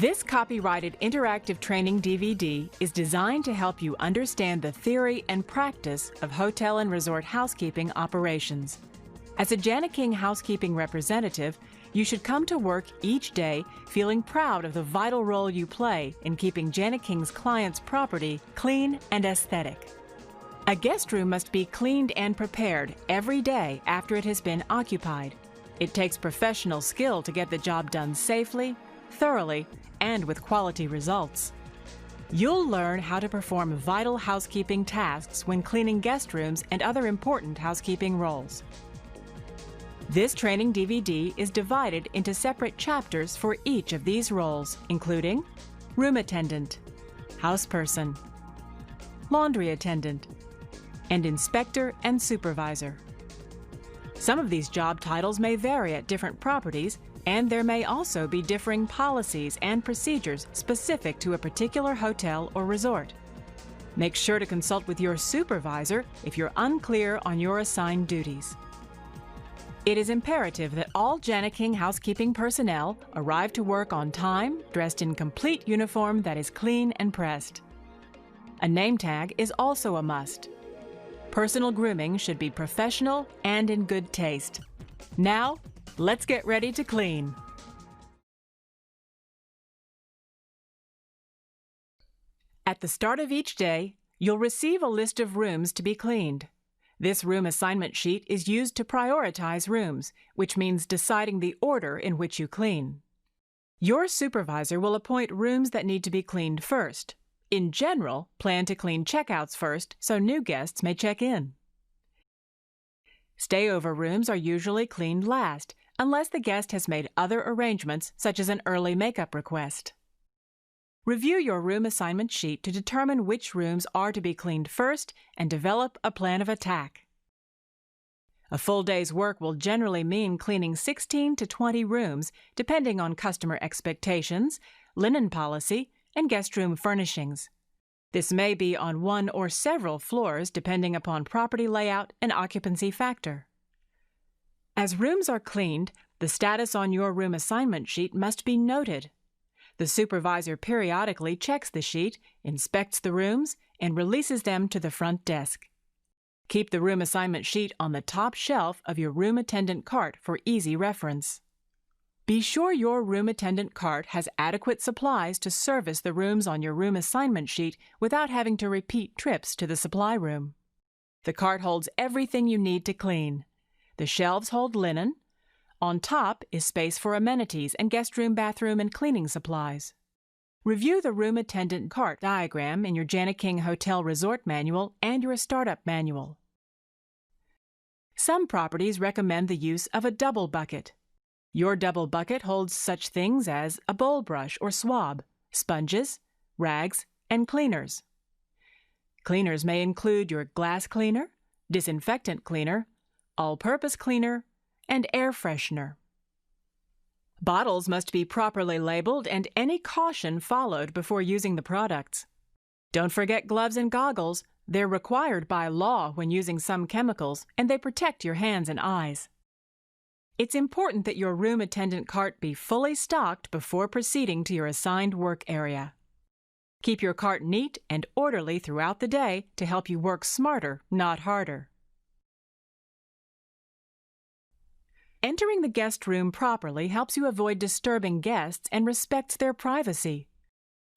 This copyrighted interactive training DVD is designed to help you understand the theory and practice of hotel and resort housekeeping operations. As a Jana King housekeeping representative, you should come to work each day feeling proud of the vital role you play in keeping Jana King's clients' property clean and aesthetic. A guest room must be cleaned and prepared every day after it has been occupied. It takes professional skill to get the job done safely, thoroughly, and with quality results. You'll learn how to perform vital housekeeping tasks when cleaning guest rooms and other important housekeeping roles. This training DVD is divided into separate chapters for each of these roles, including room attendant, houseperson, laundry attendant, and inspector and supervisor. Some of these job titles may vary at different properties, and there may also be differing policies and procedures specific to a particular hotel or resort. Make sure to consult with your supervisor if you're unclear on your assigned duties. It is imperative that all Jana King housekeeping personnel arrive to work on time, dressed in complete uniform that is clean and pressed. A name tag is also a must. Personal grooming should be professional and in good taste. Now, let's get ready to clean. At the start of each day, you'll receive a list of rooms to be cleaned. This room assignment sheet is used to prioritize rooms, which means deciding the order in which you clean. Your supervisor will appoint rooms that need to be cleaned first. In general, plan to clean checkouts first so new guests may check in. Stayover rooms are usually cleaned last, unless the guest has made other arrangements, such as an early makeup request. Review your room assignment sheet to determine which rooms are to be cleaned first and develop a plan of attack. A full day's work will generally mean cleaning 16 to 20 rooms, depending on customer expectations, linen policy, and guest room furnishings. This may be on one or several floors, depending upon property layout and occupancy factor. As rooms are cleaned, the status on your room assignment sheet must be noted. The supervisor periodically checks the sheet, inspects the rooms, and releases them to the front desk. Keep the room assignment sheet on the top shelf of your room attendant cart for easy reference. Be sure your room attendant cart has adequate supplies to service the rooms on your room assignment sheet without having to repeat trips to the supply room. The cart holds everything you need to clean. The shelves hold linen. On top is space for amenities and guest room, bathroom, and cleaning supplies. Review the room attendant cart diagram in your Jana King Hotel Resort Manual and your Startup Manual. Some properties recommend the use of a double bucket. Your double bucket holds such things as a bowl brush or swab, sponges, rags, and cleaners. Cleaners may include your glass cleaner, disinfectant cleaner, all-purpose cleaner, and air freshener. Bottles must be properly labeled and any caution followed before using the products. Don't forget gloves and goggles. They're required by law when using some chemicals, and they protect your hands and eyes. It's important that your room attendant cart be fully stocked before proceeding to your assigned work area. Keep your cart neat and orderly throughout the day to help you work smarter, not harder. Entering the guest room properly helps you avoid disturbing guests and respects their privacy.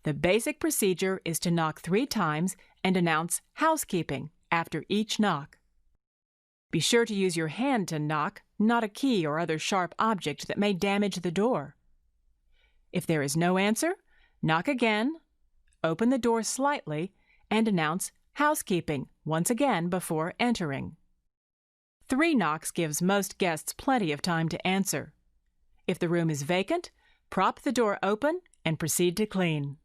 The basic procedure is to knock 3 times and announce "housekeeping" after each knock. Be sure to use your hand to knock, not a key or other sharp object that may damage the door. If there is no answer, knock again, open the door slightly, and announce "housekeeping" once again before entering. 3 knocks gives most guests plenty of time to answer. If the room is vacant, prop the door open and proceed to clean.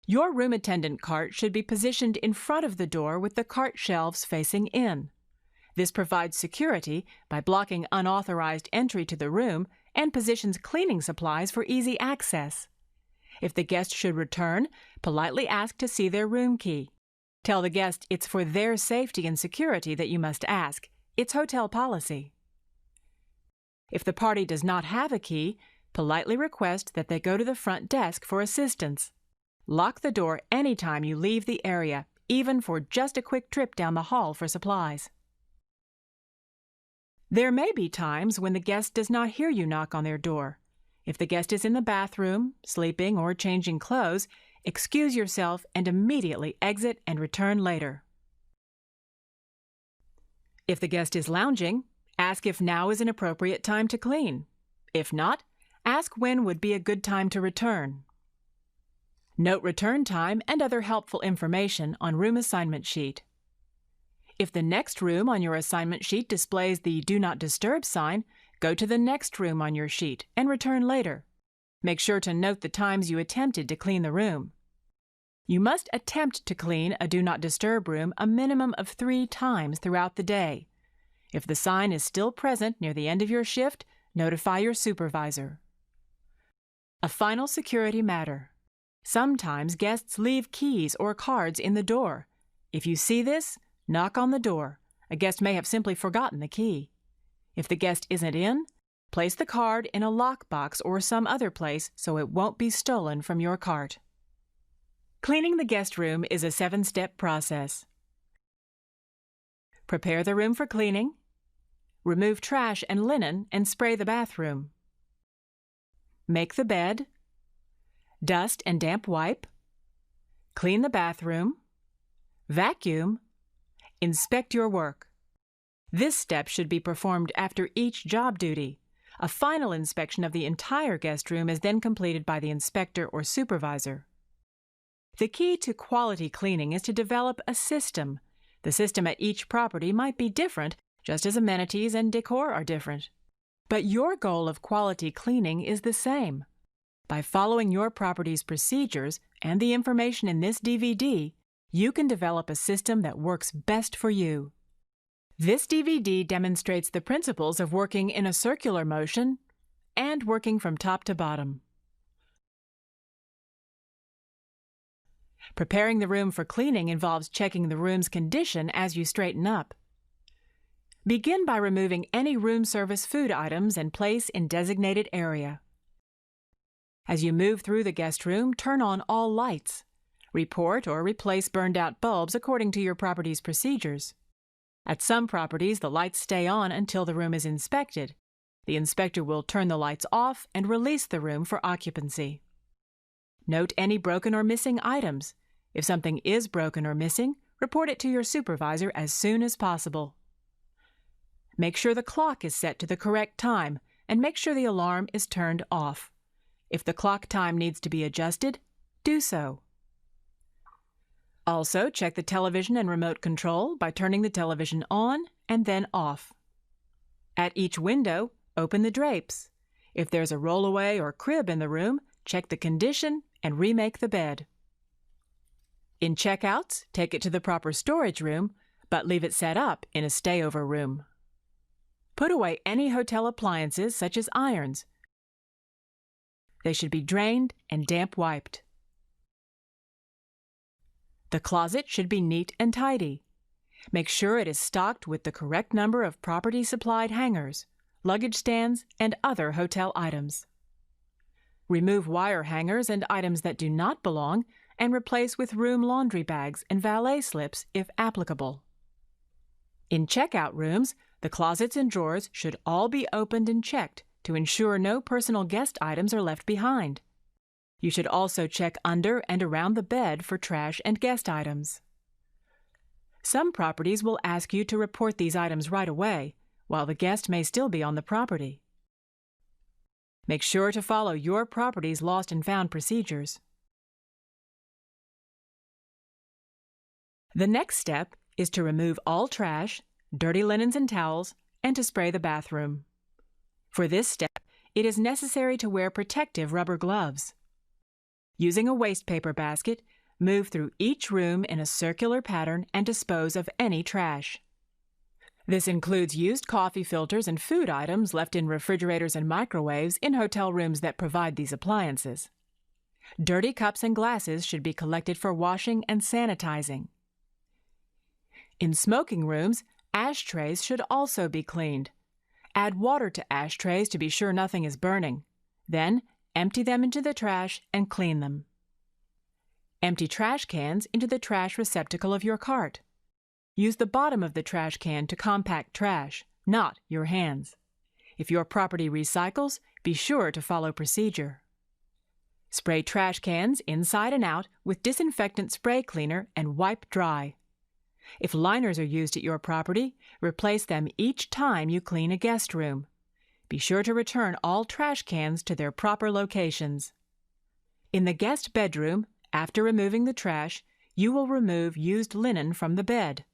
Your room attendant cart should be positioned in front of the door with the cart shelves facing in. This provides security by blocking unauthorized entry to the room and positions cleaning supplies for easy access. If the guest should return, politely ask to see their room key. Tell the guest it's for their safety and security that you must ask. It's hotel policy. If the party does not have a key, politely request that they go to the front desk for assistance. Lock the door anytime you leave the area, even for just a quick trip down the hall for supplies. There may be times when the guest does not hear you knock on their door. If the guest is in the bathroom, sleeping, or changing clothes, excuse yourself and immediately exit and return later. If the guest is lounging, ask if now is an appropriate time to clean. If not, ask when would be a good time to return. Note return time and other helpful information on room assignment sheet. If the next room on your assignment sheet displays the Do Not Disturb sign, go to the next room on your sheet and return later. Make sure to note the times you attempted to clean the room. You must attempt to clean a Do Not Disturb room a minimum of 3 times throughout the day. If the sign is still present near the end of your shift, notify your supervisor. A final security matter. Sometimes guests leave keys or cards in the door. If you see this, knock on the door. A guest may have simply forgotten the key. If the guest isn't in, place the card in a lockbox or some other place so it won't be stolen from your cart. Cleaning the guest room is a 7-step process. Prepare the room for cleaning. Remove trash and linen and spray the bathroom. Make the bed. Dust and damp wipe. Clean the bathroom. Vacuum. Inspect your work. This step should be performed after each job duty. A final inspection of the entire guest room is then completed by the inspector or supervisor. The key to quality cleaning is to develop a system. The system at each property might be different, just as amenities and decor are different. But your goal of quality cleaning is the same. By following your property's procedures and the information in this DVD, you can develop a system that works best for you. This DVD demonstrates the principles of working in a circular motion and working from top to bottom. Preparing the room for cleaning involves checking the room's condition as you straighten up. Begin by removing any room service food items and place in designated area. As you move through the guest room, turn on all lights. Report or replace burned-out bulbs according to your property's procedures. At some properties, the lights stay on until the room is inspected. The inspector will turn the lights off and release the room for occupancy. Note any broken or missing items. If something is broken or missing, report it to your supervisor as soon as possible. Make sure the clock is set to the correct time and make sure the alarm is turned off. If the clock time needs to be adjusted, do so. Also, check the television and remote control by turning the television on and then off. At each window, open the drapes. If there's a rollaway or crib in the room, check the condition and remake the bed. In checkouts, take it to the proper storage room, but leave it set up in a stayover room. Put away any hotel appliances such as irons. They should be drained and damp wiped. The closet should be neat and tidy. Make sure it is stocked with the correct number of property-supplied hangers, luggage stands, and other hotel items. Remove wire hangers and items that do not belong and replace with room laundry bags and valet slips if applicable. In checkout rooms, the closets and drawers should all be opened and checked to ensure no personal guest items are left behind. You should also check under and around the bed for trash and guest items. Some properties will ask you to report these items right away, while the guest may still be on the property. Make sure to follow your property's lost and found procedures. The next step is to remove all trash, dirty linens and towels, and to spray the bathroom. For this step, it is necessary to wear protective rubber gloves. Using a waste paper basket, move through each room in a circular pattern and dispose of any trash. This includes used coffee filters and food items left in refrigerators and microwaves in hotel rooms that provide these appliances. Dirty cups and glasses should be collected for washing and sanitizing. In smoking rooms, ashtrays should also be cleaned. Add water to ashtrays to be sure nothing is burning. Then, empty them into the trash and clean them. Empty trash cans into the trash receptacle of your cart. Use the bottom of the trash can to compact trash, not your hands. If your property recycles, be sure to follow procedure. Spray trash cans inside and out with disinfectant spray cleaner and wipe dry. If liners are used at your property, replace them each time you clean a guest room. Be sure to return all trash cans to their proper locations. In the guest bedroom, after removing the trash, you will remove used linen from the bed.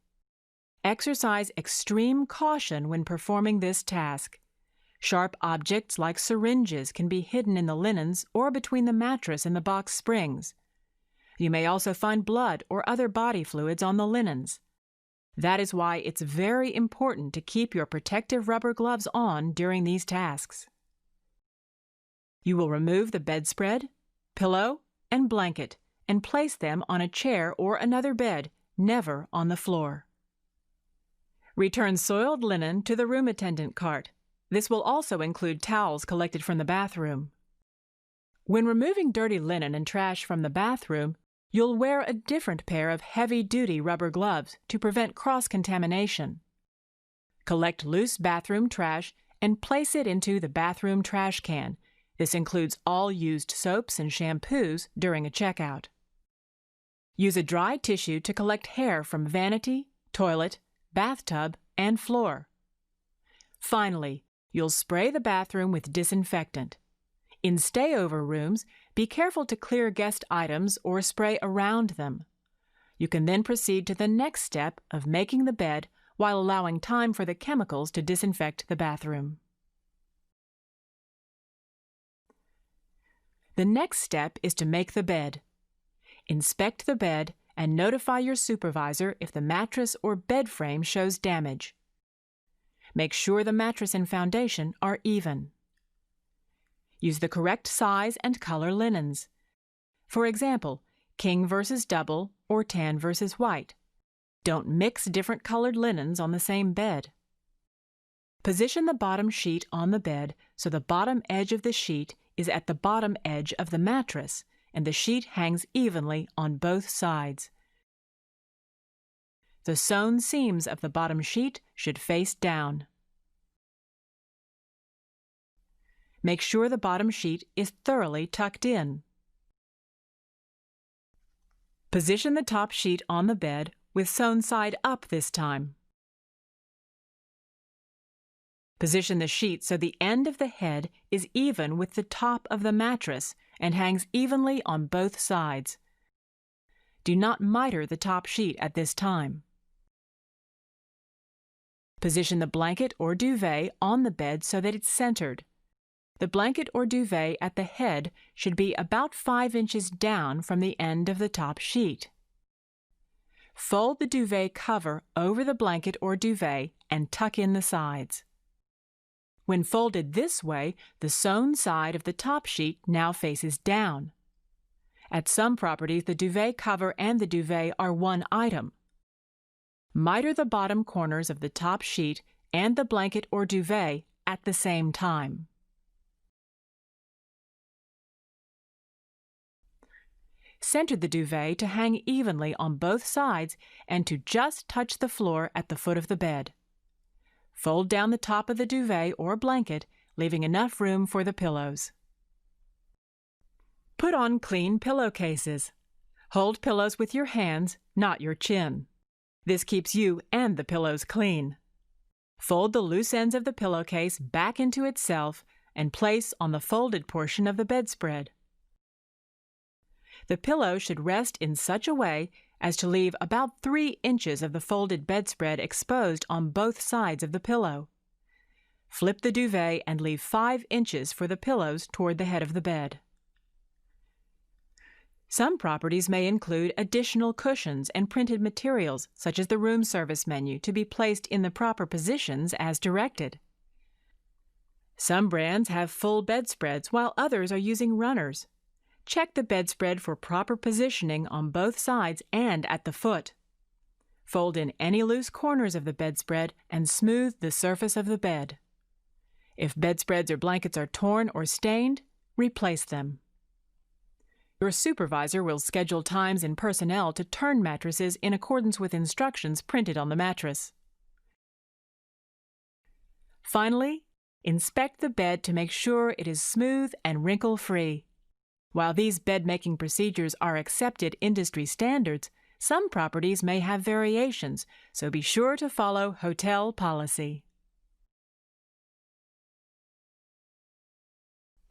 Exercise extreme caution when performing this task. Sharp objects like syringes can be hidden in the linens or between the mattress and the box springs. You may also find blood or other body fluids on the linens. That is why it's very important to keep your protective rubber gloves on during these tasks. You will remove the bedspread, pillow, and blanket and place them on a chair or another bed, never on the floor. Return soiled linen to the room attendant cart. This will also include towels collected from the bathroom. When removing dirty linen and trash from the bathroom, you'll wear a different pair of heavy-duty rubber gloves to prevent cross-contamination. Collect loose bathroom trash and place it into the bathroom trash can. This includes all used soaps and shampoos during a checkout. Use a dry tissue to collect hair from vanity, toilet, bathtub, and floor. Finally, you'll spray the bathroom with disinfectant. In stayover rooms, be careful to clear guest items or spray around them. You can then proceed to the next step of making the bed while allowing time for the chemicals to disinfect the bathroom. The next step is to make the bed. Inspect the bed and notify your supervisor if the mattress or bed frame shows damage. Make sure the mattress and foundation are even. Use the correct size and color linens. For example, king versus double or tan versus white. Don't mix different colored linens on the same bed. Position the bottom sheet on the bed so the bottom edge of the sheet is at the bottom edge of the mattress and the sheet hangs evenly on both sides. The sewn seams of the bottom sheet should face down. Make sure the bottom sheet is thoroughly tucked in. Position the top sheet on the bed with sewn side up this time. Position the sheet so the end of the head is even with the top of the mattress and hangs evenly on both sides. Do not miter the top sheet at this time. Position the blanket or duvet on the bed so that it's centered. The blanket or duvet at the head should be about 5 inches down from the end of the top sheet. Fold the duvet cover over the blanket or duvet and tuck in the sides. When folded this way, the sewn side of the top sheet now faces down. At some properties, the duvet cover and the duvet are one item. Miter the bottom corners of the top sheet and the blanket or duvet at the same time. Center the duvet to hang evenly on both sides and to just touch the floor at the foot of the bed. Fold down the top of the duvet or blanket, leaving enough room for the pillows. Put on clean pillowcases. Hold pillows with your hands, not your chin. This keeps you and the pillows clean. Fold the loose ends of the pillowcase back into itself and place on the folded portion of the bedspread. The pillow should rest in such a way as to leave about 3 inches of the folded bedspread exposed on both sides of the pillow. Flip the duvet and leave 5 inches for the pillows toward the head of the bed. Some properties may include additional cushions and printed materials, such as the room service menu, to be placed in the proper positions as directed. Some brands have full bedspreads, while others are using runners. Check the bedspread for proper positioning on both sides and at the foot. Fold in any loose corners of the bedspread and smooth the surface of the bed. If bedspreads or blankets are torn or stained, replace them. Your supervisor will schedule times and personnel to turn mattresses in accordance with instructions printed on the mattress. Finally, inspect the bed to make sure it is smooth and wrinkle-free. While these bed-making procedures are accepted industry standards, some properties may have variations, so be sure to follow hotel policy.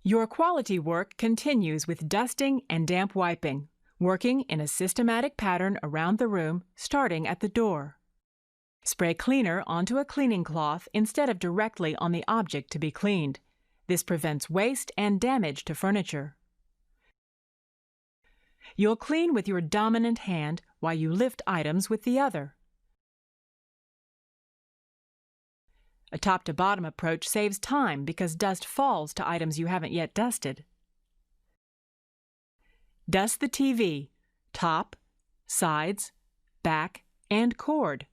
Your quality work continues with dusting and damp wiping, working in a systematic pattern around the room, starting at the door. Spray cleaner onto a cleaning cloth instead of directly on the object to be cleaned. This prevents waste and damage to furniture. You'll clean with your dominant hand while you lift items with the other. A top-to-bottom approach saves time because dust falls to items you haven't yet dusted. Dust the TV, top, sides, back, and cord.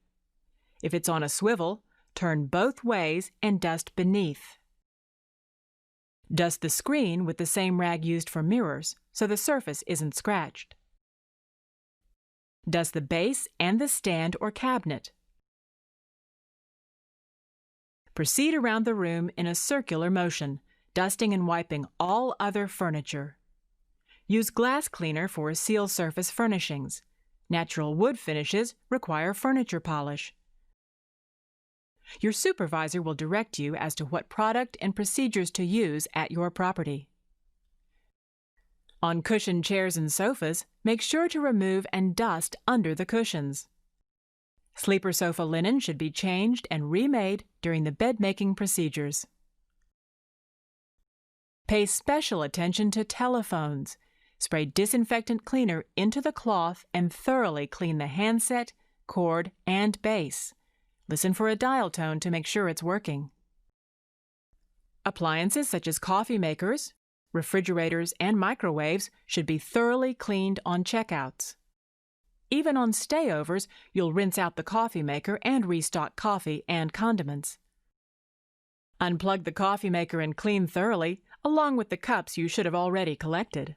If it's on a swivel, turn both ways and dust beneath. Dust the screen with the same rag used for mirrors, so the surface isn't scratched. Dust the base and the stand or cabinet. Proceed around the room in a circular motion, dusting and wiping all other furniture. Use glass cleaner for seal surface furnishings. Natural wood finishes require furniture polish. Your supervisor will direct you as to what product and procedures to use at your property. On cushioned chairs and sofas, make sure to remove and dust under the cushions. Sleeper sofa linen should be changed and remade during the bed-making procedures. Pay special attention to telephones. Spray disinfectant cleaner into the cloth and thoroughly clean the handset, cord, and base. Listen for a dial tone to make sure it's working. Appliances such as coffee makers, refrigerators, and microwaves should be thoroughly cleaned on checkouts. Even on stayovers, you'll rinse out the coffee maker and restock coffee and condiments. Unplug the coffee maker and clean thoroughly, along with the cups you should have already collected.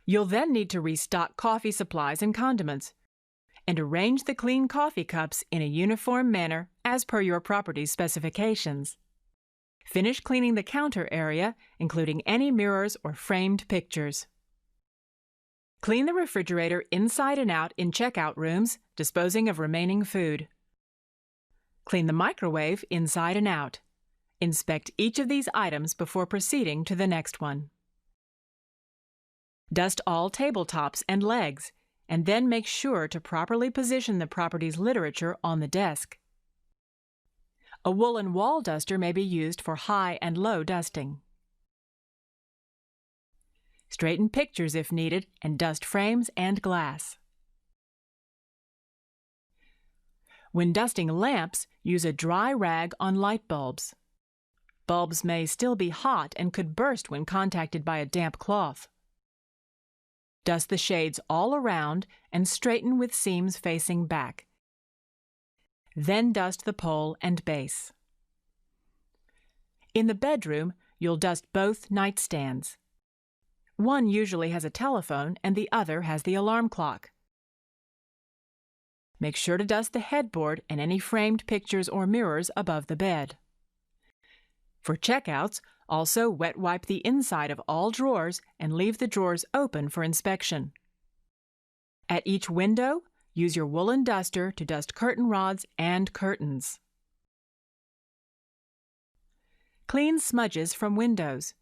You'll then need to restock coffee supplies and condiments, and arrange the clean coffee cups in a uniform manner as per your property's specifications. Finish cleaning the counter area, including any mirrors or framed pictures. Clean the refrigerator inside and out in checkout rooms, disposing of remaining food. Clean the microwave inside and out. Inspect each of these items before proceeding to the next one. Dust all tabletops and legs, and then make sure to properly position the property's literature on the desk. A woolen wall duster may be used for high and low dusting. Straighten pictures if needed and dust frames and glass. When dusting lamps, use a dry rag on light bulbs. Bulbs may still be hot and could burst when contacted by a damp cloth. Dust the shades all around and straighten with seams facing back. Then dust the pole and base. In the bedroom, you'll dust both nightstands. One usually has a telephone and the other has the alarm clock. Make sure to dust the headboard and any framed pictures or mirrors above the bed. For checkouts, also wet wipe the inside of all drawers and leave the drawers open for inspection. At each window, use your woolen duster to dust curtain rods and curtains. Clean smudges from windows.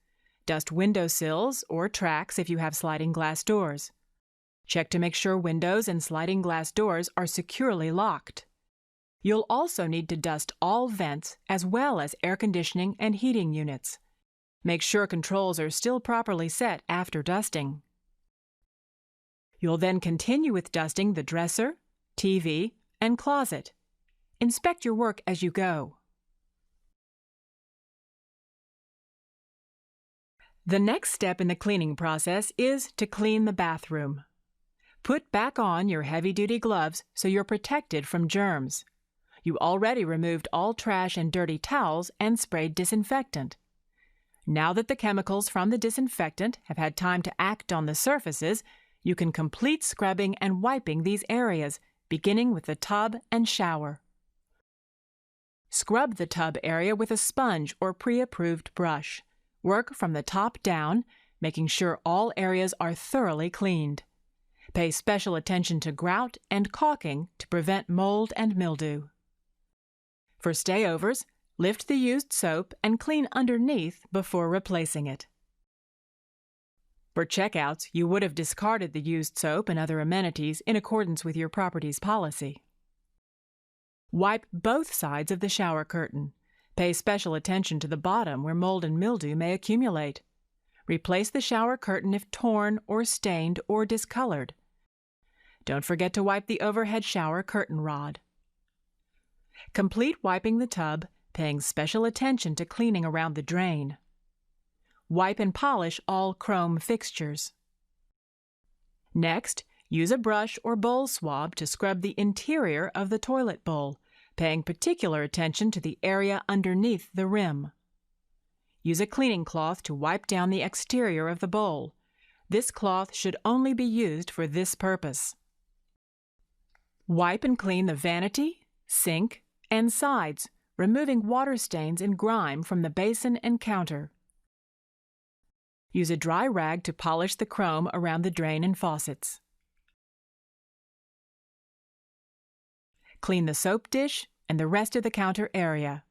Dust windowsills or tracks if you have sliding glass doors. Check to make sure windows and sliding glass doors are securely locked. You'll also need to dust all vents as well as air conditioning and heating units. Make sure controls are still properly set after dusting. You'll then continue with dusting the dresser, TV, and closet. Inspect your work as you go. The next step in the cleaning process is to clean the bathroom. Put back on your heavy-duty gloves so you're protected from germs. You already removed all trash and dirty towels and sprayed disinfectant. Now that the chemicals from the disinfectant have had time to act on the surfaces, you can complete scrubbing and wiping these areas, beginning with the tub and shower. Scrub the tub area with a sponge or pre-approved brush. Work from the top down, making sure all areas are thoroughly cleaned. Pay special attention to grout and caulking to prevent mold and mildew. For stayovers, lift the used soap and clean underneath before replacing it. For checkouts, you would have discarded the used soap and other amenities in accordance with your property's policy. Wipe both sides of the shower curtain. Pay special attention to the bottom where mold and mildew may accumulate. Replace the shower curtain if torn or stained or discolored. Don't forget to wipe the overhead shower curtain rod. Complete wiping the tub, paying special attention to cleaning around the drain. Wipe and polish all chrome fixtures. Next, use a brush or bowl swab to scrub the interior of the toilet bowl, paying particular attention to the area underneath the rim. Use a cleaning cloth to wipe down the exterior of the bowl. This cloth should only be used for this purpose. Wipe and clean the vanity, sink, and sides, removing water stains and grime from the basin and counter. Use a dry rag to polish the chrome around the drain and faucets. Clean the soap dish and the rest of the counter area.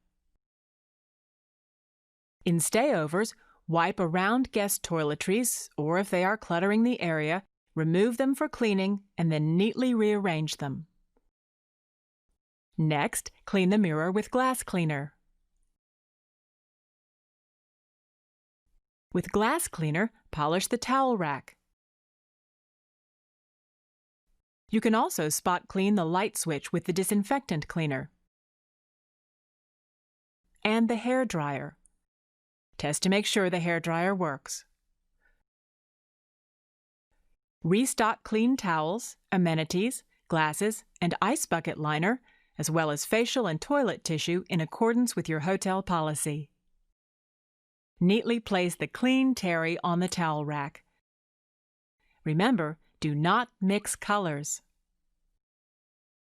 In stayovers, wipe around guest toiletries, or if they are cluttering the area, remove them for cleaning and then neatly rearrange them. Next, clean the mirror with glass cleaner. With glass cleaner, polish the towel rack. You can also spot clean the light switch with the disinfectant cleaner. And the hair dryer. Test to make sure the hair dryer works. Restock clean towels, amenities, glasses, and ice bucket liner, as well as facial and toilet tissue in accordance with your hotel policy. Neatly place the clean terry on the towel rack. Remember, do not mix colors.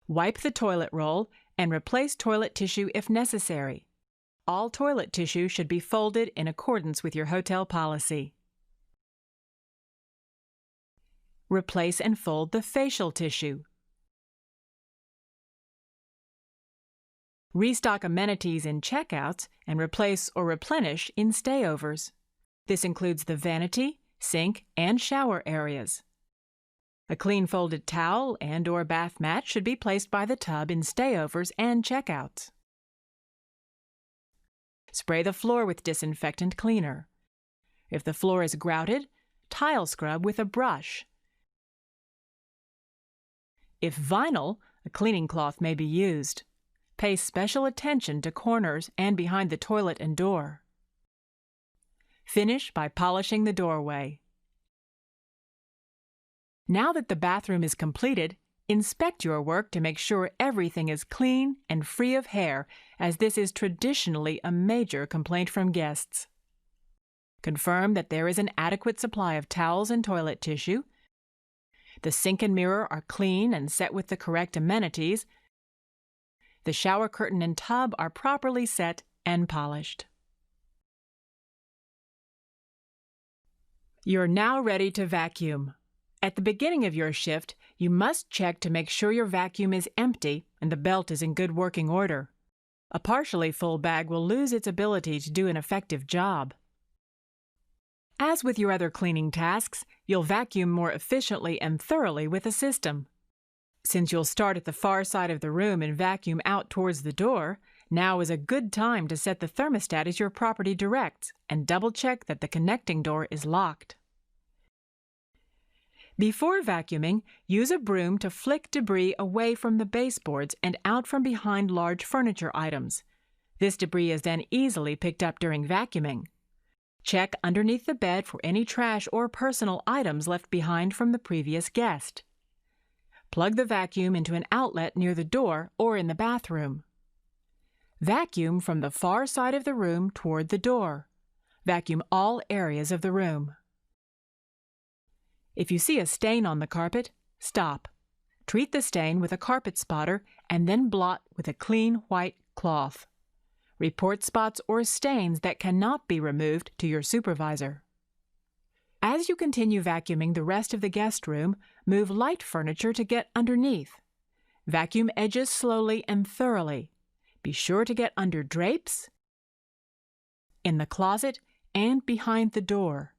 Wipe the toilet roll and replace toilet tissue if necessary. All toilet tissue should be folded in accordance with your hotel policy. Replace and fold the facial tissue. Restock amenities in checkouts and replace or replenish in stayovers. This includes the vanity, sink, and shower areas. A clean folded towel and/or bath mat should be placed by the tub in stayovers and checkouts. Spray the floor with disinfectant cleaner. If the floor is grouted, tile scrub with a brush. If vinyl, a cleaning cloth may be used. Pay special attention to corners and behind the toilet and door. Finish by polishing the doorway. Now that the bathroom is completed, inspect your work to make sure everything is clean and free of hair, as this is traditionally a major complaint from guests. Confirm that there is an adequate supply of towels and toilet tissue. The sink and mirror are clean and set with the correct amenities. The shower curtain and tub are properly set and polished. You're now ready to vacuum. At the beginning of your shift, you must check to make sure your vacuum is empty and the belt is in good working order. A partially full bag will lose its ability to do an effective job. As with your other cleaning tasks, you'll vacuum more efficiently and thoroughly with a system. Since you'll start at the far side of the room and vacuum out towards the door, now is a good time to set the thermostat as your property directs and double-check that the connecting door is locked. Before vacuuming, use a broom to flick debris away from the baseboards and out from behind large furniture items. This debris is then easily picked up during vacuuming. Check underneath the bed for any trash or personal items left behind from the previous guest. Plug the vacuum into an outlet near the door or in the bathroom. Vacuum from the far side of the room toward the door. Vacuum all areas of the room. If you see a stain on the carpet, stop. Treat the stain with a carpet spotter and then blot with a clean white cloth. Report spots or stains that cannot be removed to your supervisor. As you continue vacuuming the rest of the guest room, move light furniture to get underneath. Vacuum edges slowly and thoroughly. Be sure to get under drapes, in the closet, and behind the door.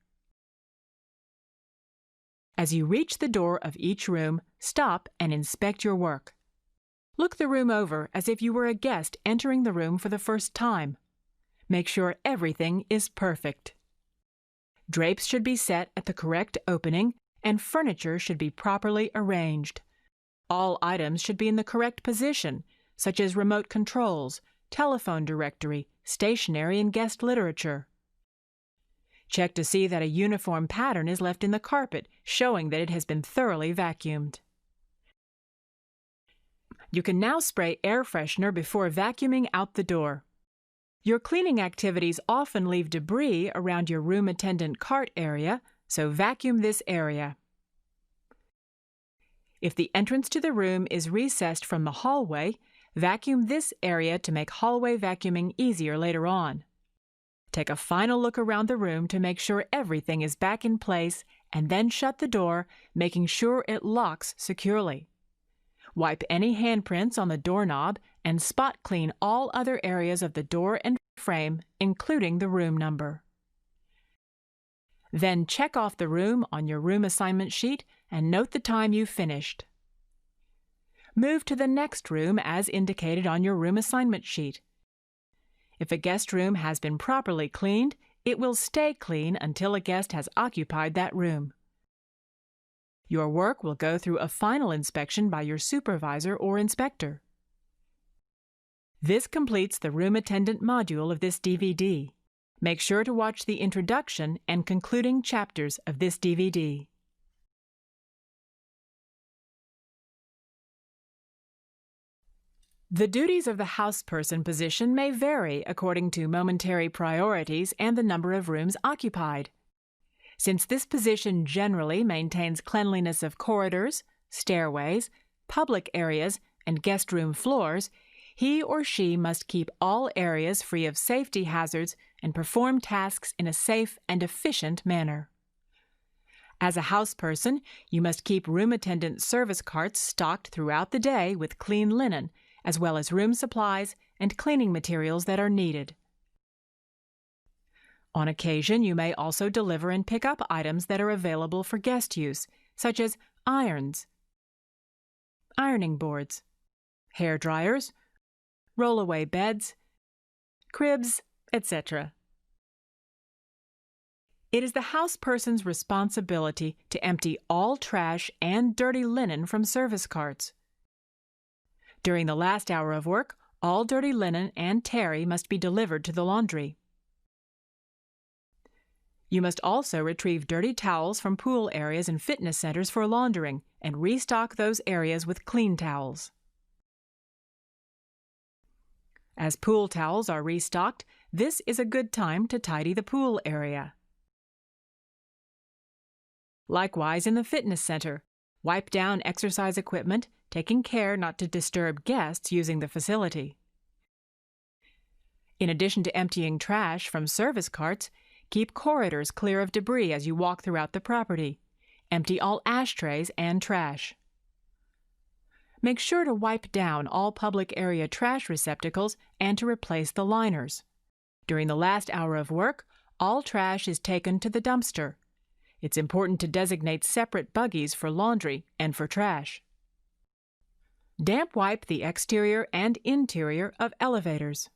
As you reach the door of each room, stop and inspect your work. Look the room over as if you were a guest entering the room for the first time. Make sure everything is perfect. Drapes should be set at the correct opening, and furniture should be properly arranged. All items should be in the correct position, such as remote controls, telephone directory, stationery, and guest literature. Check to see that a uniform pattern is left in the carpet, showing that it has been thoroughly vacuumed. You can now spray air freshener before vacuuming out the door. Your cleaning activities often leave debris around your room attendant cart area, so vacuum this area. If the entrance to the room is recessed from the hallway, vacuum this area to make hallway vacuuming easier later on. Take a final look around the room to make sure everything is back in place, and then shut the door, making sure it locks securely. Wipe any handprints on the doorknob and spot clean all other areas of the door and frame, including the room number. Then check off the room on your room assignment sheet and note the time you finished. Move to the next room as indicated on your room assignment sheet. If a guest room has been properly cleaned, it will stay clean until a guest has occupied that room. Your work will go through a final inspection by your supervisor or inspector. This completes the room attendant module of this DVD. Make sure to watch the introduction and concluding chapters of this DVD. The duties of the houseperson position may vary according to momentary priorities and the number of rooms occupied. Since this position generally maintains cleanliness of corridors, stairways, public areas, and guest room floors, he or she must keep all areas free of safety hazards and perform tasks in a safe and efficient manner. As a houseperson, you must keep room attendant service carts stocked throughout the day with clean linen, as well as room supplies and cleaning materials that are needed. On occasion, you may also deliver and pick up items that are available for guest use, such as irons, ironing boards, hair dryers, roll-away beds, cribs, etc. It is the houseperson's responsibility to empty all trash and dirty linen from service carts. During the last hour of work, all dirty linen and terry must be delivered to the laundry. You must also retrieve dirty towels from pool areas and fitness centers for laundering and restock those areas with clean towels. As pool towels are restocked, this is a good time to tidy the pool area. Likewise, in the fitness center, wipe down exercise equipment, taking care not to disturb guests using the facility. In addition to emptying trash from service carts, keep corridors clear of debris as you walk throughout the property. Empty all ashtrays and trash. Make sure to wipe down all public area trash receptacles and to replace the liners. During the last hour of work, all trash is taken to the dumpster. It's important to designate separate buggies for laundry and for trash. Damp wipe the exterior and interior of elevators.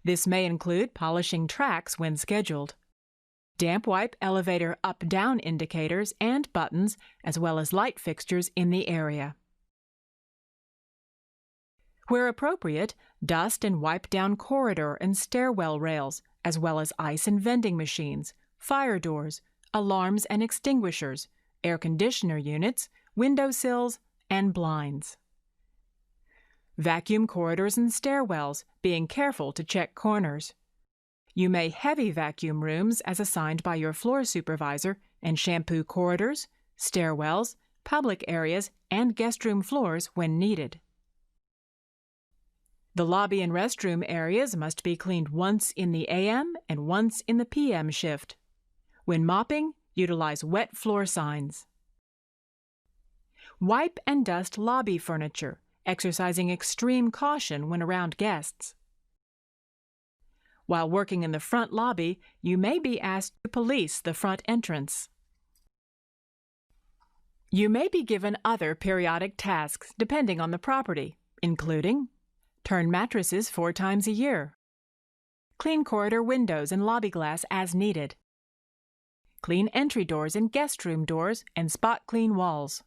This may include polishing tracks when scheduled. Damp wipe elevator up-down indicators and buttons, as well as light fixtures in the area. Where appropriate, dust and wipe down corridor and stairwell rails, as well as ice and vending machines, fire doors, alarms and extinguishers, air conditioner units, windowsills, and blinds. Vacuum corridors and stairwells, being careful to check corners. You may heavy vacuum rooms as assigned by your floor supervisor and shampoo corridors, stairwells, public areas, and guest room floors when needed. The lobby and restroom areas must be cleaned once in the AM and once in the PM shift. When mopping, utilize wet floor signs. Wipe and dust lobby furniture, exercising extreme caution when around guests. While working in the front lobby, you may be asked to police the front entrance. You may be given other periodic tasks depending on the property, including turn mattresses 4 times a year, clean corridor windows and lobby glass as needed, clean entry doors and guest room doors and spot clean walls,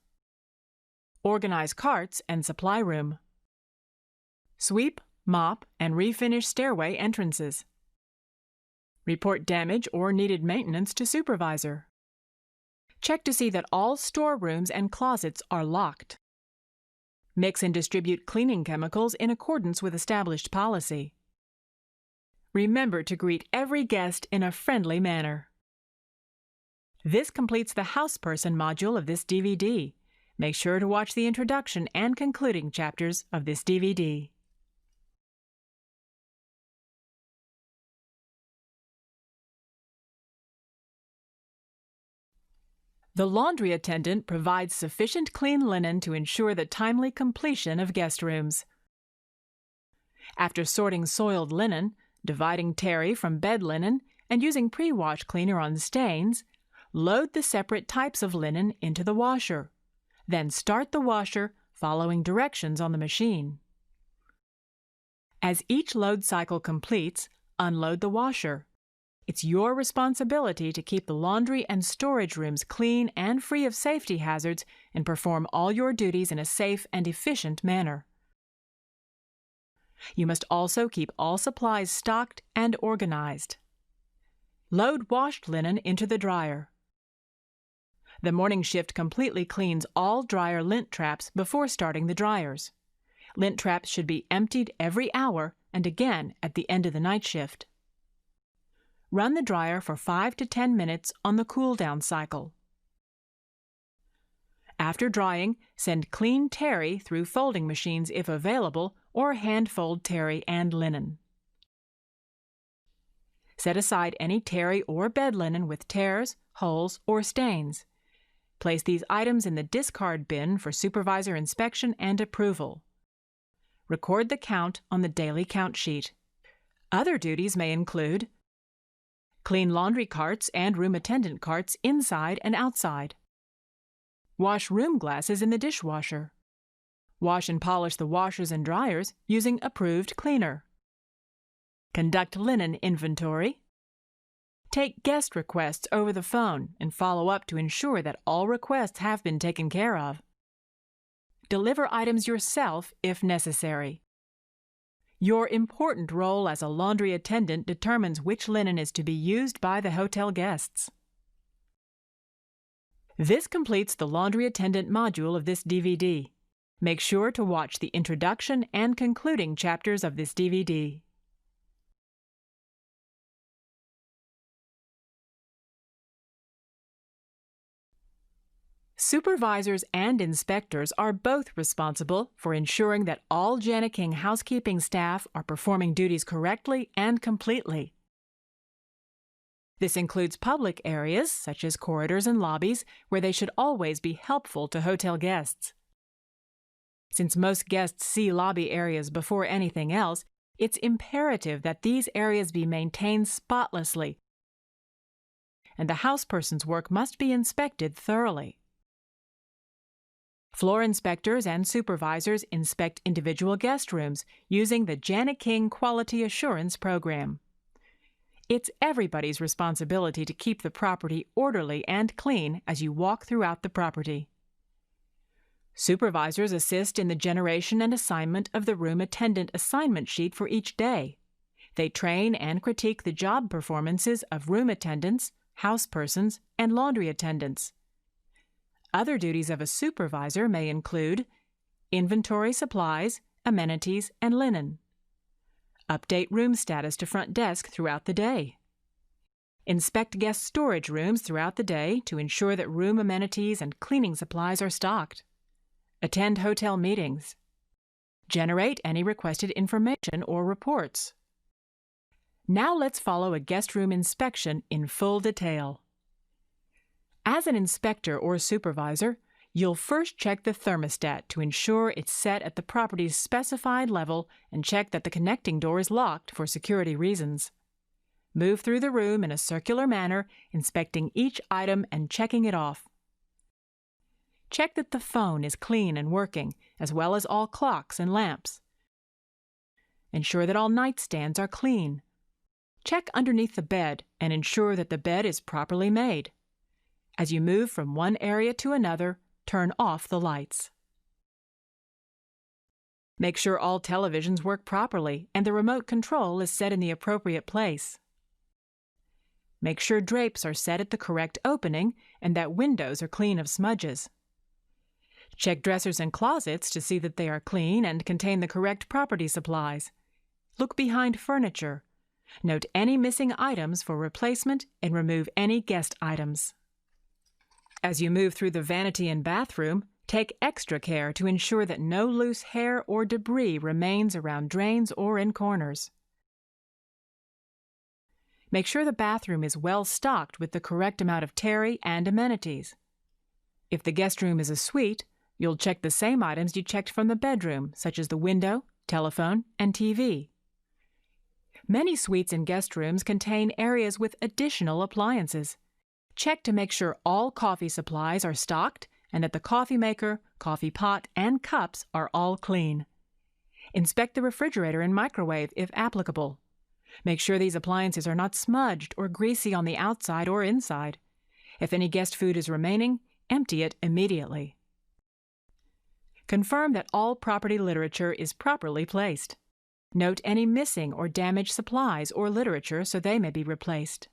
organize carts and supply room, sweep, mop, and refinish stairway entrances, report damage or needed maintenance to supervisor, check to see that all storerooms and closets are locked, mix and distribute cleaning chemicals in accordance with established policy. Remember to greet every guest in a friendly manner. This completes the Houseperson module of this DVD. Make sure to watch the introduction and concluding chapters of this DVD. The laundry attendant provides sufficient clean linen to ensure the timely completion of guest rooms. After sorting soiled linen, dividing terry from bed linen, and using pre-wash cleaner on stains, load the separate types of linen into the washer. Then start the washer, following directions on the machine. As each load cycle completes, unload the washer. It's your responsibility to keep the laundry and storage rooms clean and free of safety hazards and perform all your duties in a safe and efficient manner. You must also keep all supplies stocked and organized. Load washed linen into the dryer. The morning shift completely cleans all dryer lint traps before starting the dryers. Lint traps should be emptied every hour and again at the end of the night shift. Run the dryer for 5 to 10 minutes on the cool-down cycle. After drying, send clean terry through folding machines if available, or hand-fold terry and linen. Set aside any terry or bed linen with tears, holes, or stains. Place these items in the discard bin for supervisor inspection and approval. Record the count on the daily count sheet. Other duties may include clean laundry carts and room attendant carts inside and outside. Wash room glasses in the dishwasher. Wash and polish the washers and dryers using approved cleaner. Conduct linen inventory. Take guest requests over the phone and follow up to ensure that all requests have been taken care of. Deliver items yourself if necessary. Your important role as a laundry attendant determines which linen is to be used by the hotel guests. This completes the laundry attendant module of this DVD. Make sure to watch the introduction and concluding chapters of this DVD. Supervisors and inspectors are both responsible for ensuring that all Jana King housekeeping staff are performing duties correctly and completely. This includes public areas, such as corridors and lobbies, where they should always be helpful to hotel guests. Since most guests see lobby areas before anything else, it's imperative that these areas be maintained spotlessly, and the houseperson's work must be inspected thoroughly. Floor inspectors and supervisors inspect individual guest rooms using the Jana King Quality Assurance Program. It's everybody's responsibility to keep the property orderly and clean as you walk throughout the property. Supervisors assist in the generation and assignment of the room attendant assignment sheet for each day. They train and critique the job performances of room attendants, housepersons, and laundry attendants. Other duties of a supervisor may include inventory supplies, amenities, and linen. Update room status to front desk throughout the day. Inspect guest storage rooms throughout the day to ensure that room amenities and cleaning supplies are stocked. Attend hotel meetings. Generate any requested information or reports. Now let's follow a guest room inspection in full detail. As an inspector or supervisor, you'll first check the thermostat to ensure it's set at the property's specified level and check that the connecting door is locked for security reasons. Move through the room in a circular manner, inspecting each item and checking it off. Check that the phone is clean and working, as well as all clocks and lamps. Ensure that all nightstands are clean. Check underneath the bed and ensure that the bed is properly made. As you move from one area to another, turn off the lights. Make sure all televisions work properly and the remote control is set in the appropriate place. Make sure drapes are set at the correct opening and that windows are clean of smudges. Check dressers and closets to see that they are clean and contain the correct property supplies. Look behind furniture. Note any missing items for replacement and remove any guest items. As you move through the vanity and bathroom, take extra care to ensure that no loose hair or debris remains around drains or in corners. Make sure the bathroom is well stocked with the correct amount of terry and amenities. If the guest room is a suite, you'll check the same items you checked from the bedroom, such as the window, telephone, and TV. Many suites and guest rooms contain areas with additional appliances. Check to make sure all coffee supplies are stocked and that the coffee maker, coffee pot, and cups are all clean. Inspect the refrigerator and microwave if applicable. Make sure these appliances are not smudged or greasy on the outside or inside. If any guest food is remaining, empty it immediately. Confirm that all property literature is properly placed. Note any missing or damaged supplies or literature so they may be replaced.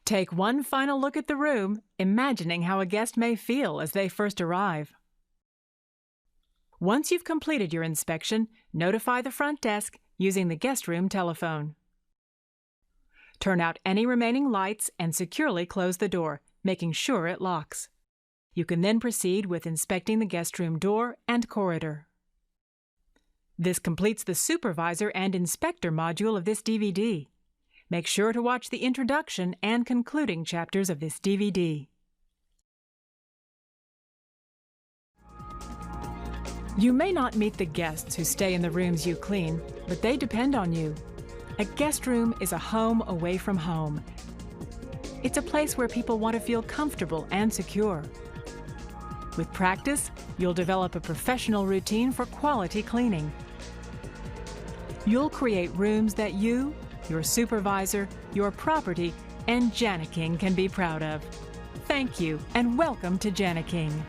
Take one final look at the room, imagining how a guest may feel as they first arrive. Once you've completed your inspection, notify the front desk using the guest room telephone. Turn out any remaining lights and securely close the door, making sure it locks. You can then proceed with inspecting the guest room door and corridor. This completes the Supervisor and Inspector module of this DVD. Make sure to watch the introduction and concluding chapters of this DVD. You may not meet the guests who stay in the rooms you clean, but they depend on you. A guest room is a home away from home. It's a place where people want to feel comfortable and secure. With practice, you'll develop a professional routine for quality cleaning. You'll create rooms that you, your supervisor, your property, and Jani-King can be proud of. Thank you, and welcome to Jani-King.